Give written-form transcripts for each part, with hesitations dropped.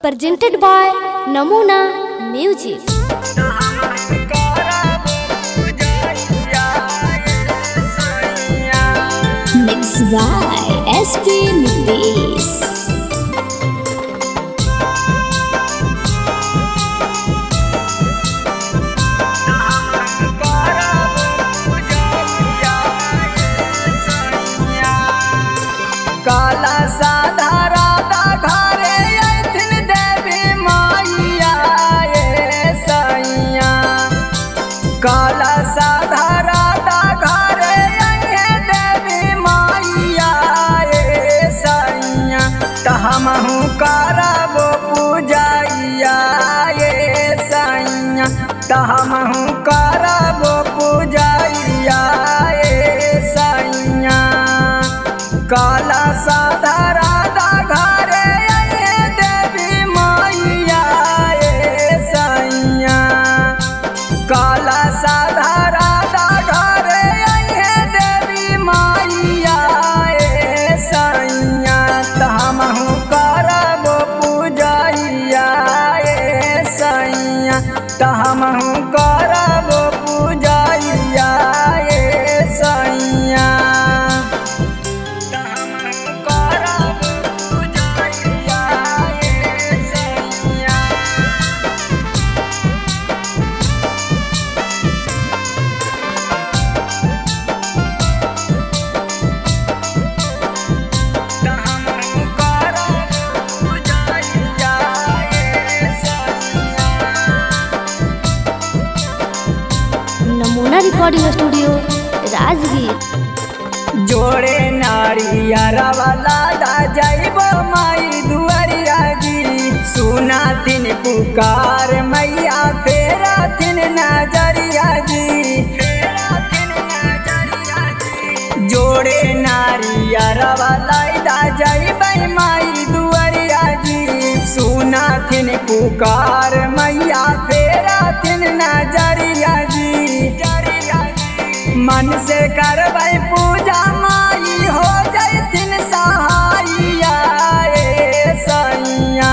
Presented by Namuna Music. Mixed by SP Nitish. काला साधा राधा घरे अइथिन देवी माइया ये सैया। काला साधा राधा घरे अइहे देवी माइया ये सैया। त हमहु करबो पूजैया ये सैया। त हमहु करबो पूजैया ये सैया। काला साधा राधा घरे अइहे देवी माइया ये सैया। काला साधा राधा घरे अइहे देवी माइया ये सैया। त हमहु करबो पूजैया ये सैया। त हमहु करबो पूजैया ये सैया। नमूना रिकॉर्डिंग स्टूडियो राजगीर। जोड़े नारियर वाला दा जाइबो माई दुआरिया जी। सुना दिन पुकार मैया फेरा दिन नजरिया जी। जोड़े नारियर वाला दा जाइबो माई दुआरिया जी। सुना दिन पुकार मैया फेरा दिन नजरिया जी। मन से करबै पूजा माई हो जैथिन सहाइया ये सैया।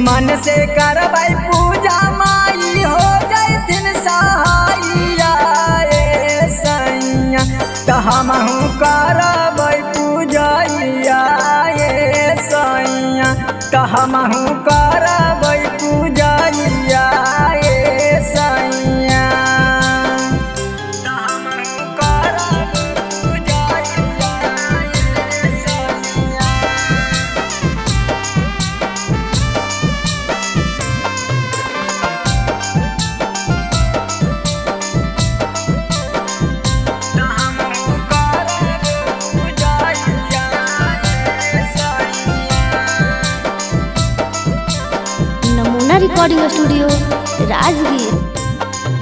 मन से करबै पूजा माई हो जैथिन सहाइया ये सैया। त हमहु करबै पूजैया ये सैया। त हमहु करबै पूजैया ये सैया। नमूना रिकॉर्डिंग स्टूडियो राजगीर।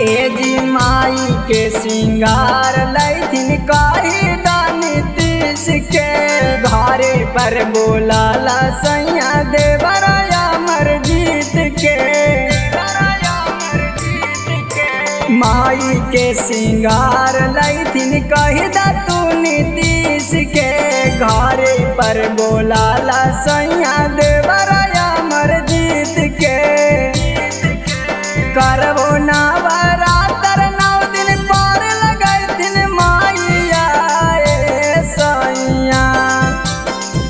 ए जी माई के सिंगार लैथिन काही दानी तीस के। घरे पर बोलाला सैया देवराया मरजीत के। माई के सिंगार लैथिन कही दा तू नीतीश के। घरे पर बोलाला सैया देवराया मरजीत के। करबो नवरात्र 9 दिन पार लगैथिन माइया ये सैया।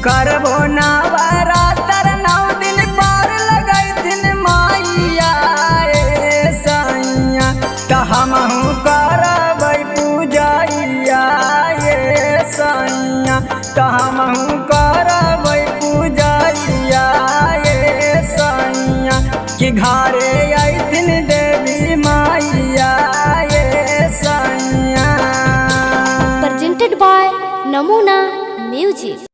करबो नवरात्र 9 दिन पार लगैथिन माइया ये सैया। त हमहु करबै पूजैया ये सैया। त हमहु करबै पूजैया ये सैया। कि घरे अइथिन देवी माइया ये सैया। Presented by Namuna Music.